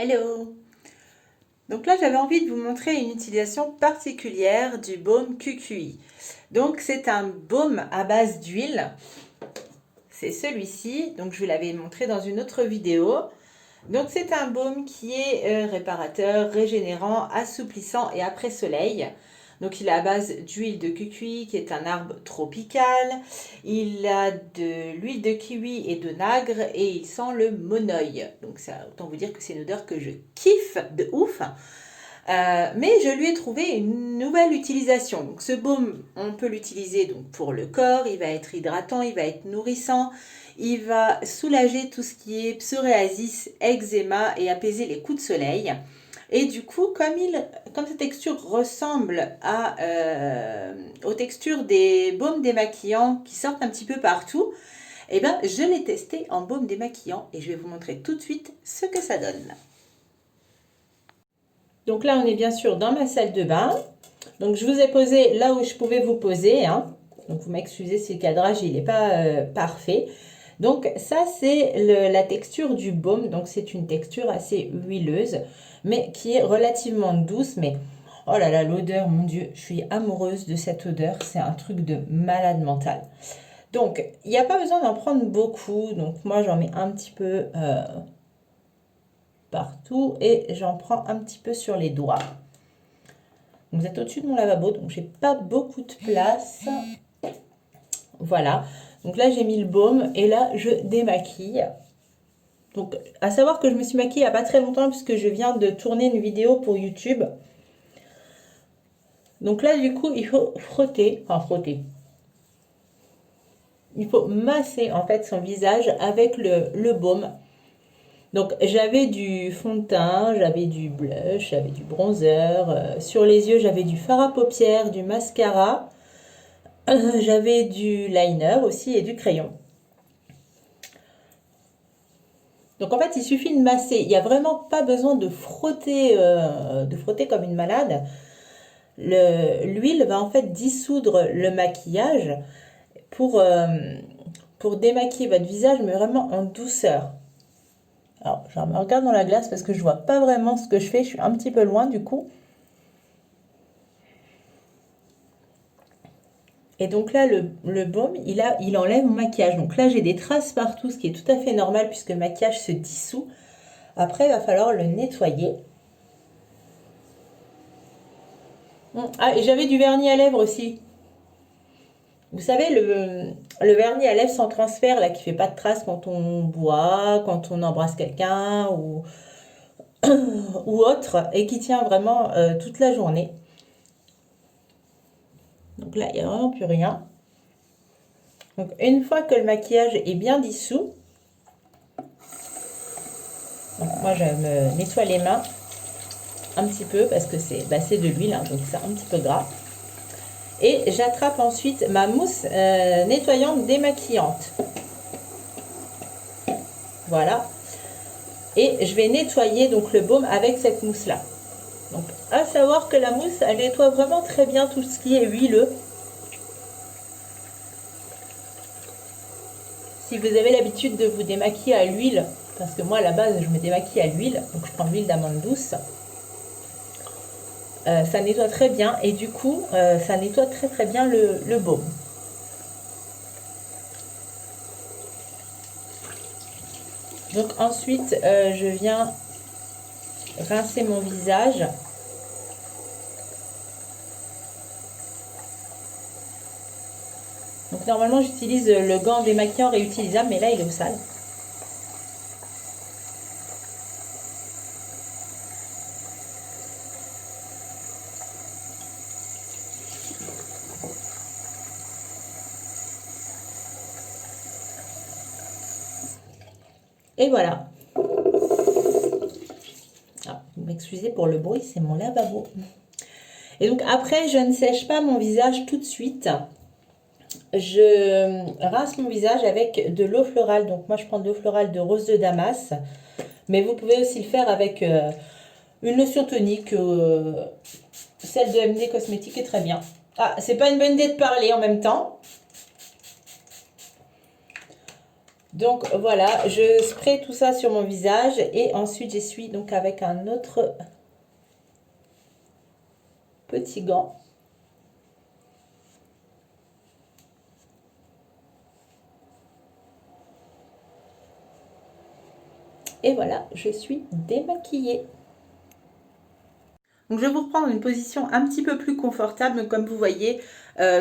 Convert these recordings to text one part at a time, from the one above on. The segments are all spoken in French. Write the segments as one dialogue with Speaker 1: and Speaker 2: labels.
Speaker 1: Hello! Donc là, j'avais envie de vous montrer une utilisation particulière du baume QQI. Donc c'est un baume à base d'huile. C'est celui-ci. Donc je vous l'avais montré dans une autre vidéo. Donc c'est un baume qui est réparateur, régénérant, assouplissant et après soleil. Donc il est à base d'huile de QQI qui est un arbre tropical. Il a de l'huile de kiwi et de nagre et il sent le monoï. Donc ça, autant vous dire que c'est une odeur que je kiffe de ouf. Mais je lui ai trouvé une nouvelle utilisation. Donc ce baume, on peut l'utiliser donc pour le corps, il va être hydratant, il va être nourrissant, il va soulager tout ce qui est psoriasis, eczéma et apaiser les coups de soleil. Et du coup, comme sa texture ressemble aux textures des baumes démaquillants qui sortent un petit peu partout, eh ben, je l'ai testé en baume démaquillant et je vais vous montrer tout de suite ce que ça donne. Donc là, on est bien sûr dans ma salle de bain. Donc je vous ai posé là où je pouvais vous poser, hein. Donc vous m'excusez si le cadrage il n'est pas parfait. Donc ça c'est la texture du baume. Donc c'est une texture assez huileuse, mais qui est relativement douce. Mais oh là là, l'odeur, mon Dieu, je suis amoureuse de cette odeur. C'est un truc de malade mental. Donc il n'y a pas besoin d'en prendre beaucoup. Donc moi j'en mets un petit peu partout et j'en prends un petit peu sur les doigts. Vous êtes au-dessus de mon lavabo, donc j'ai pas beaucoup de place. Voilà. Donc là, j'ai mis le baume et là, je démaquille. Donc, à savoir que je me suis maquillée il n'y a pas très longtemps puisque je viens de tourner une vidéo pour YouTube. Donc là, du coup, il faut frotter. Enfin, frotter. Il faut masser en fait son visage avec le baume. Donc j'avais du fond de teint, j'avais du blush, j'avais du bronzer. Sur les yeux, j'avais du fard à paupières, du mascara. J'avais du liner aussi et du crayon. Donc en fait, il suffit de masser. Il n'y a vraiment pas besoin de frotter comme une malade. L'huile va en fait dissoudre le maquillage pour démaquiller votre visage, mais vraiment en douceur. Alors, je me regarde dans la glace parce que je vois pas vraiment ce que je fais. Je suis un petit peu loin du coup. Et donc là, le baume, il enlève mon maquillage. Donc là, j'ai des traces partout, ce qui est tout à fait normal puisque le maquillage se dissout. Après, il va falloir le nettoyer. Ah, et j'avais du vernis à lèvres aussi. Vous savez, le vernis à lèvres sans transfert, là, qui fait pas de traces quand on boit, quand on embrasse quelqu'un ou autre, et qui tient vraiment toute la journée. Donc là, il n'y a vraiment plus rien. Donc une fois que le maquillage est bien dissous, donc moi je me nettoie les mains un petit peu parce que c'est de l'huile, hein, donc c'est un petit peu gras. Et j'attrape ensuite ma mousse nettoyante démaquillante. Voilà. Et je vais nettoyer donc le baume avec cette mousse là. Donc à savoir que la mousse elle nettoie vraiment très bien tout ce qui est huileux. Si vous avez l'habitude de vous démaquiller à l'huile, parce que moi à la base je me démaquille à l'huile, donc je prends l'huile d'amande douce, ça nettoie très bien et du coup ça nettoie très très bien le baume. Donc ensuite je viens rincer mon visage. Donc normalement j'utilise le gant démaquillant réutilisable, mais là il est au sale. Et voilà. Ah, vous m'excusez pour le bruit, c'est mon lavabo. Et donc après, je ne sèche pas mon visage tout de suite. Je rince mon visage avec de l'eau florale. Donc moi, je prends de l'eau florale de rose de Damas. Mais vous pouvez aussi le faire avec une lotion tonique. Celle de MD Cosmétique est très bien. Ah, c'est pas une bonne idée de parler en même temps. Donc voilà, je spray tout ça sur mon visage et ensuite j'essuie donc avec un autre petit gant. Et voilà, je suis démaquillée. Donc je vais vous reprendre une position un petit peu plus confortable. Donc comme vous voyez,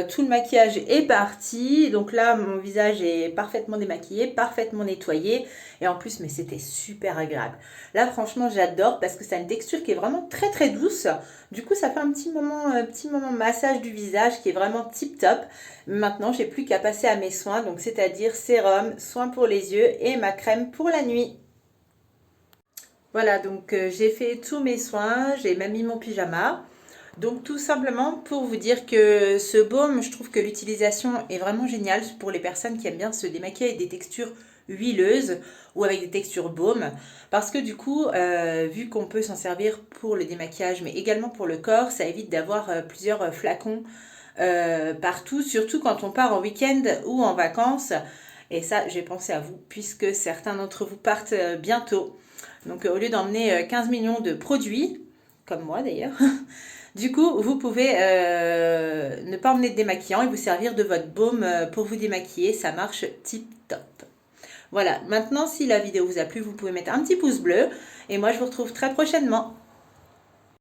Speaker 1: tout le maquillage est parti. Donc là, mon visage est parfaitement démaquillé, parfaitement nettoyé. Et en plus, mais c'était super agréable. Là, franchement, j'adore parce que ça a une texture qui est vraiment très très douce. Du coup, ça fait un petit moment massage du visage qui est vraiment tip top. Maintenant, j'ai plus qu'à passer à mes soins. Donc c'est-à-dire sérum, soin pour les yeux et ma crème pour la nuit. Voilà, donc j'ai fait tous mes soins, j'ai même mis mon pyjama. Donc tout simplement pour vous dire que ce baume, je trouve que l'utilisation est vraiment géniale pour les personnes qui aiment bien se démaquiller avec des textures huileuses ou avec des textures baume. Parce que du coup, vu qu'on peut s'en servir pour le démaquillage, mais également pour le corps, ça évite d'avoir plusieurs flacons partout, surtout quand on part en week-end ou en vacances. Et ça, j'ai pensé à vous, puisque certains d'entre vous partent bientôt. Donc au lieu d'emmener 15 millions de produits, comme moi d'ailleurs, du coup vous pouvez ne pas emmener de démaquillant et vous servir de votre baume pour vous démaquiller, ça marche tip top. Voilà, maintenant si la vidéo vous a plu, vous pouvez mettre un petit pouce bleu et moi je vous retrouve très prochainement.